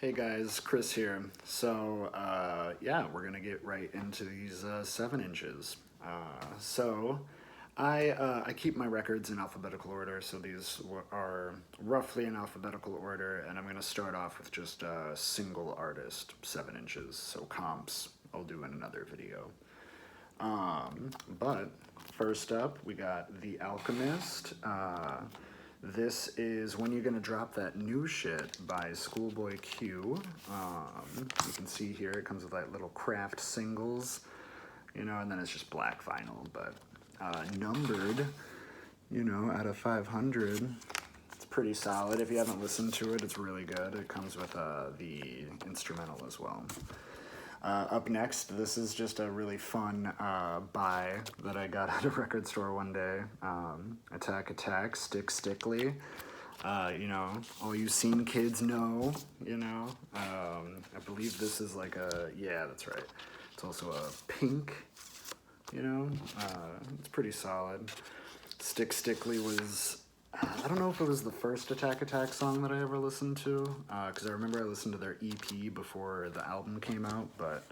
Hey guys, Chris here. So, yeah, we're gonna get right into these 7 inches. I keep my records in alphabetical order, so these are roughly in alphabetical order, and I'm gonna start off with just a single artist, 7 inches. So comps, I'll do in another video. But first up, we got The Alchemist. This is When You're Gonna Drop That New Shit by Schoolboy Q. You can see here it comes with like little craft singles, and then it's just black vinyl, but numbered, out of 500. It's pretty solid. If you haven't listened to it, it's really good. It comes with the instrumental as well. Up next, this is just a really fun buy that I got at a record store one day. Attack Attack, Stick Stickly. All you scene kids know, I believe this is like yeah, that's right. It's also a pink, it's pretty solid. Stick Stickly was, I don't know if it was the first Attack Attack song that I ever listened to, because I remember I listened to their EP before the album came out, but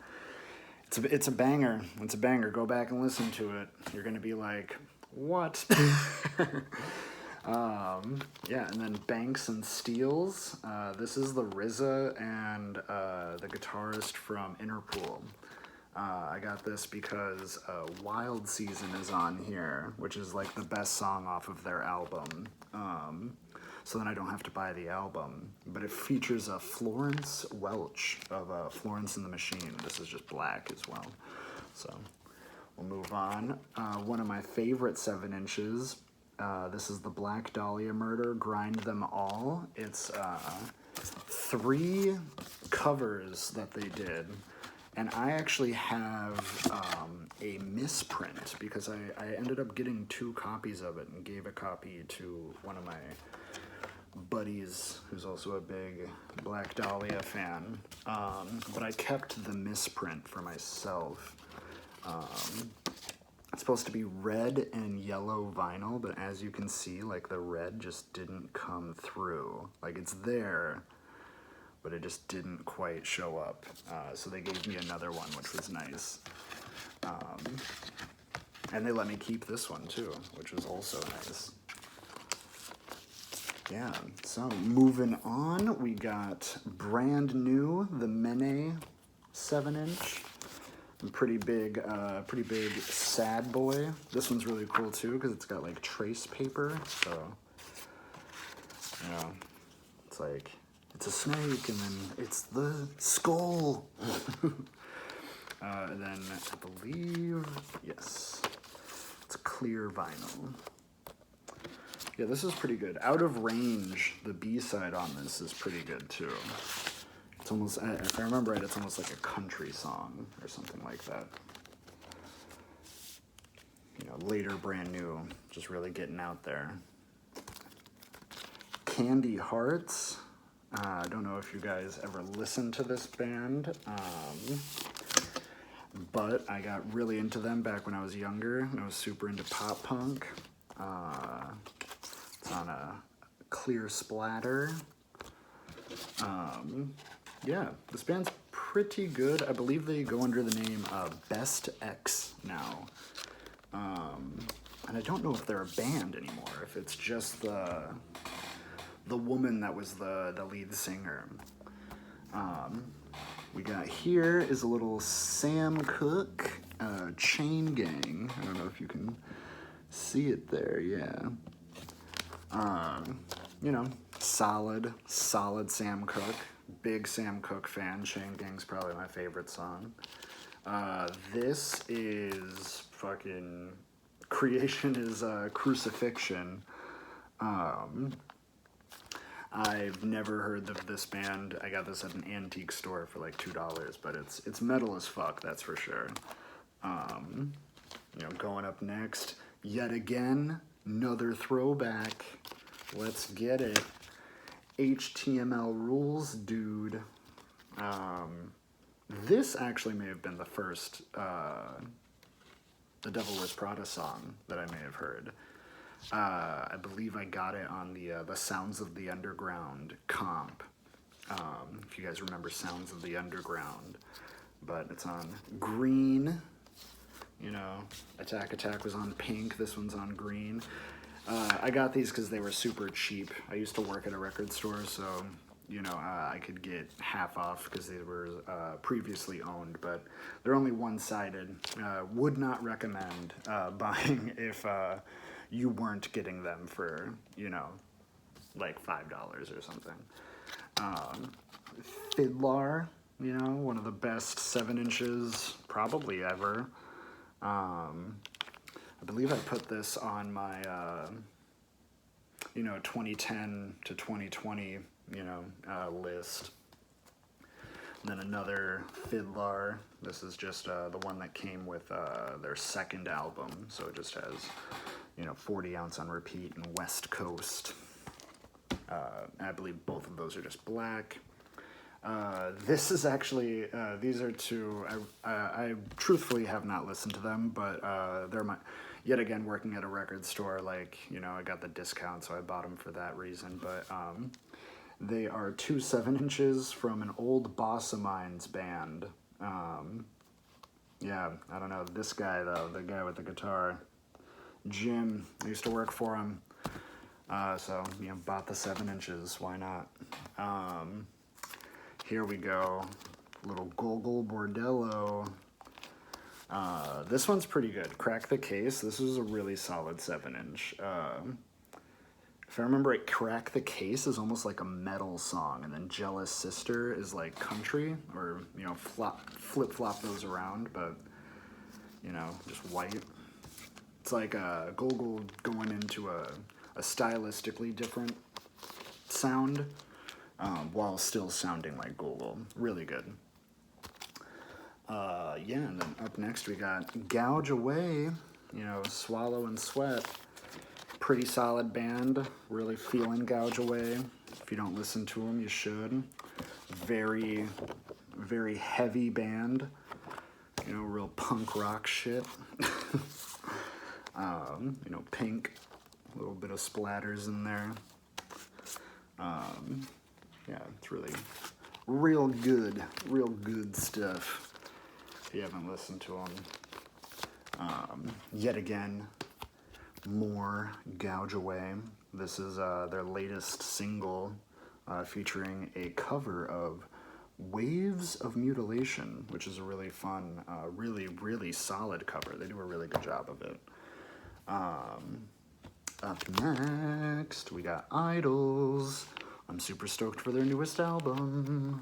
it's a banger. It's a banger. Go back and listen to it. You're going to be like, what? Yeah, and then Banks and Steels. This is the RZA and the guitarist from Interpol. I got this because Wild Season is on here, which is like the best song off of their album. So then I don't have to buy the album. But it features a Florence Welch of Florence and the Machine. This is just black as well. So we'll move on. One of my favorite 7 inches. This is the Black Dahlia Murder, Grind Them All. It's 3 covers that they did. And I actually have a misprint because I ended up getting 2 copies of it and gave a copy to one of my buddies who's also a big Black Dahlia fan. But I kept the misprint for myself. It's supposed to be red and yellow vinyl, but as you can see, like the red just didn't come through. Like it's there, but it just didn't quite show up. So they gave me another one, which was nice. And they let me keep this one too, which was also nice. Yeah, so moving on, we got brand new, the Mene 7-inch. Pretty big sad boy. This one's really cool too, because it's got like trace paper, so, it's like, it's a snake, and then it's the skull. And then I believe, yes, it's clear vinyl. Yeah, this is pretty good. Out of Range, the B-side on this is pretty good too. It's almost, if I remember right, it's almost like a country song or something like that. Later brand new, just really getting out there. Candy Hearts. I don't know if you guys ever listened to this band, but I got really into them back when I was younger, and I was super into pop punk. It's on a clear splatter. Yeah, this band's pretty good. I believe they go under the name Best X now. And I don't know if they're a band anymore, if it's just the woman that was the lead singer. We got here is a little Sam Cooke, Chain Gang. I don't know if you can see it there, yeah. Solid Sam Cooke. Big Sam Cooke fan. Chain Gang's probably my favorite song. This is fucking Creation is Crucifixion. I've never heard of this band. I got this at an antique store for like $2, but it's metal as fuck, that's for sure. Going up next, yet again, another throwback. Let's get it. HTML Rules, dude. This actually may have been the first The Devil Wears Prada song that I may have heard. I believe I got it on the Sounds of the Underground comp. If if you guys remember Sounds of the Underground. But it's on green. You know, Attack Attack was on pink. This one's on green. I got these because they were super cheap. I used to work at a record store, so, you know, I could get half off because they were previously owned, but they're only one-sided. Would not recommend buying if you weren't getting them for, you know, like $5 or something. Fiddler, you know, one of the best 7 inches probably ever. I believe I put this on my, you know, 2010 to 2020, you know, list. And then another Fiddler. This is just the one that came with their second album. So it just has, you know, 40 ounce on repeat and West Coast. I believe both of those are just black. This is actually, these are two, I truthfully have not listened to them, but they're yet again, working at a record store, like, you know, I got the discount, so I bought them for that reason, but they are 2 7 inches from an old boss of mine's band. Yeah, I don't know, this guy, though, the guy with the guitar, Jim, I used to work for him, so, you know, bought the 7 inches, why not? Here we go, little Gogol Bordello. This one's pretty good. Crack the Case. This was a really solid 7 inch. If I remember right, Crack the Case is almost like a metal song, and then Jealous Sister is like country, or, you know, flip-flop those around, but, you know, just white. It's like Gogol going into a stylistically different sound, while still sounding like Gogol. Really good. Yeah, and then up next we got Gouge Away, you know, Swallow and Sweat. Pretty solid band, really feeling Gouge Away. If you don't listen to them, you should. Very, very heavy band, you know, real punk rock shit. You know, pink, a little bit of splatters in there. Yeah, it's really real good stuff. If you haven't listened to them. Yet again, more Gouge Away. This is their latest single, featuring a cover of Waves of Mutilation, which is a really fun, really solid cover. They do a really good job of it. Up next, we got Idols. I'm super stoked for their newest album.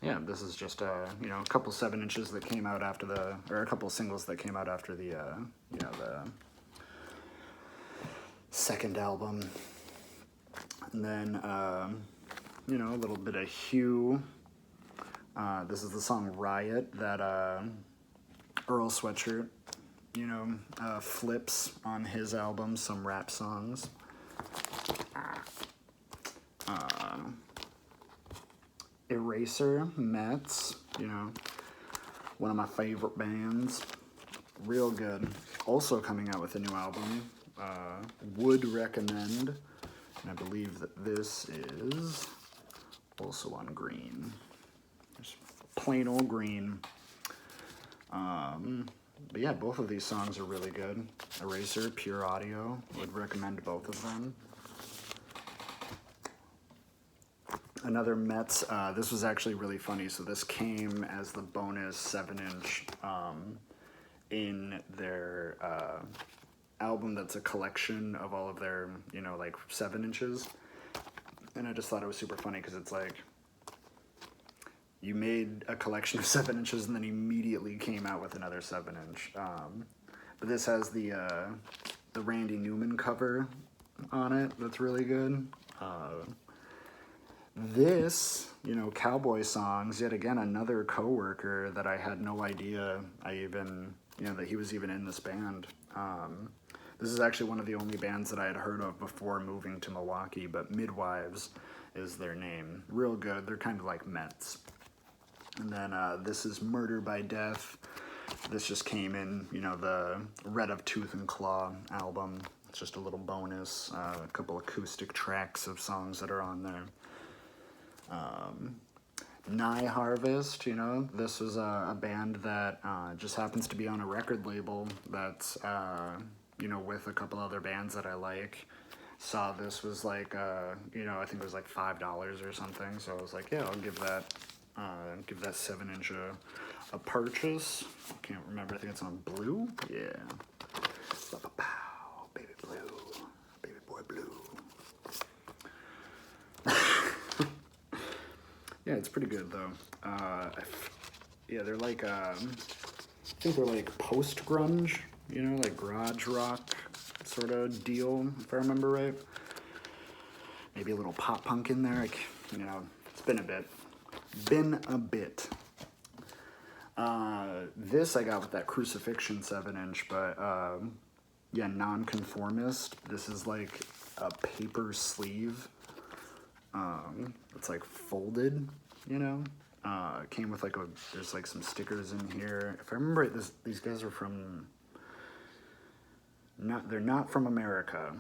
Yeah, this is just you know, a couple 7 inches that came out after or a couple singles that came out after the, you know, the second album. And then, you know, a little bit of Hugh. This is the song Riot that Earl Sweatshirt, you know, flips on his album, some rap songs. Eraser, Mets, you know, one of my favorite bands. Real good. Also coming out with a new album. Would recommend. And I believe that this is also on green. Just plain old green. But yeah, both of these songs are really good. Eraser, Pure Audio. Would recommend both of them. Another Mets, this was actually really funny. So this came as the bonus 7 inch in their album that's a collection of all of their, you know, like 7 inches. And I just thought it was super funny because it's like, you made a collection of 7 inches and then immediately came out with another 7 inch. But this has the Randy Newman cover on it that's really good. This, you know, Cowboy Songs, yet again, another coworker that I had no idea that he was even in this band. This is actually one of the only bands that I had heard of before moving to Milwaukee, but Midwives is their name. Real good. They're kind of like Mets. And then this is Murder by Death. This just came in, you know, the Red of Tooth and Claw album. It's just a little bonus, a couple acoustic tracks of songs that are on there. Nye Harvest, you know, this was a band that just happens to be on a record label that's, you know, with a couple other bands that I like. Saw this was like, you know, I think it was like $5 or something, so I was like, yeah, I'll give that 7-inch a purchase. Can't remember, I think it's on blue, yeah. Pow, baby blue, baby boy blue. Yeah, it's pretty good though. Yeah, they're like, I think they're like post-grunge, you know, like garage rock sort of deal, if I remember right. Maybe a little pop punk in there, like, you know, it's been a bit. This I got with that Crucifixion 7-inch, but yeah, Nonconformist. This is like a paper sleeve. It's like folded, you know. It came with like there's like some stickers in here. If I remember right, these guys are from, they're not from America.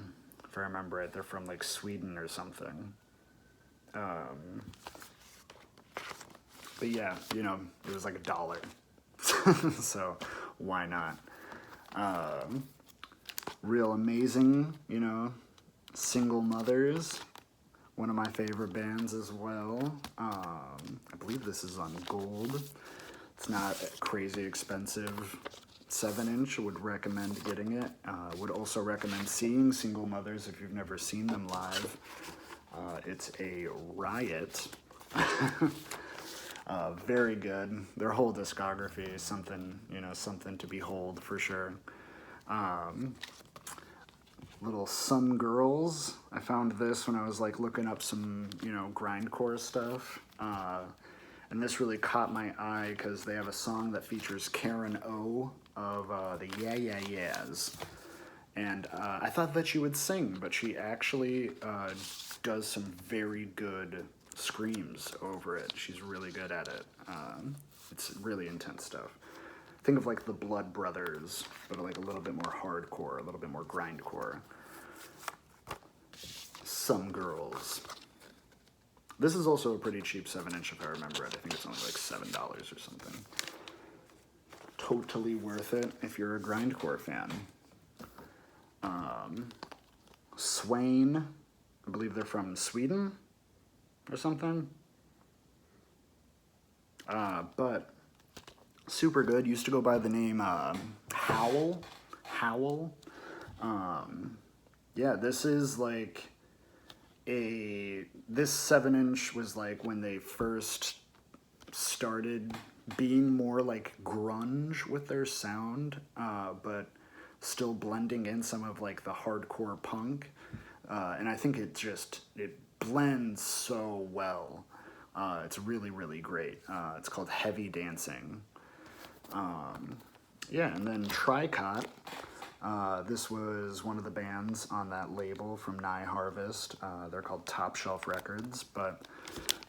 If I remember it, they're from like Sweden or something. But yeah, you know, it was like $1. So why not? Real amazing, you know, Single Mothers, one of my favorite bands as well. I believe this is on gold. It's not crazy expensive 7-inch. Would recommend getting it. Would also recommend seeing Single Mothers if you've never seen them live. It's a riot. Very good. Their whole discography is something, you know, something to behold for sure. Little Some Girls. I found this when I was like looking up some, you know, grindcore stuff. And this really caught my eye because they have a song that features Karen O of the Yeah Yeah Yeahs. And I thought that she would sing, but she actually does some very good screams over it. She's really good at it. It's really intense stuff. Think of like the Blood Brothers, but like a little bit more hardcore, a little bit more grindcore. Some Girls. This is also a pretty cheap 7-inch if I remember it. I think it's only like $7 or something. Totally worth it if you're a grindcore fan. Swain, I believe they're from Sweden or something. But super good. Used to go by the name Howl. Yeah, this is like this 7-inch was like when they first started being more like grunge with their sound, but still blending in some of like the hardcore punk. And I think it blends so well. It's really, really great. It's called Heavy Dancing. Yeah, and then Tricot. This was one of the bands on that label from Nye Harvest. They're called Top Shelf Records, but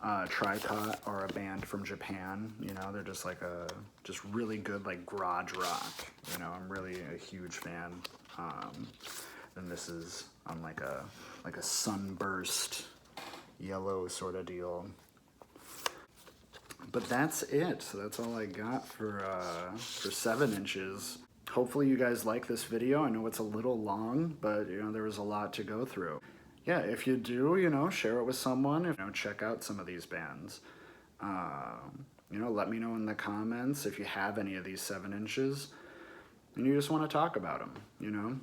Tricot are a band from Japan. You know, they're just like just really good like garage rock. You know, I'm really a huge fan. And this is on like a sunburst yellow sort of deal. But that's it. So that's all I got for 7-inches. Hopefully you guys like this video. I know it's a little long, but you know, there was a lot to go through. Yeah, if you do, you know, share it with someone. You know, check out some of these bands. You know, let me know in the comments if you have any of these 7-inches and you just want to talk about them, you know?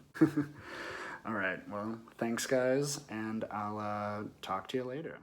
All right, well, thanks guys, and I'll talk to you later.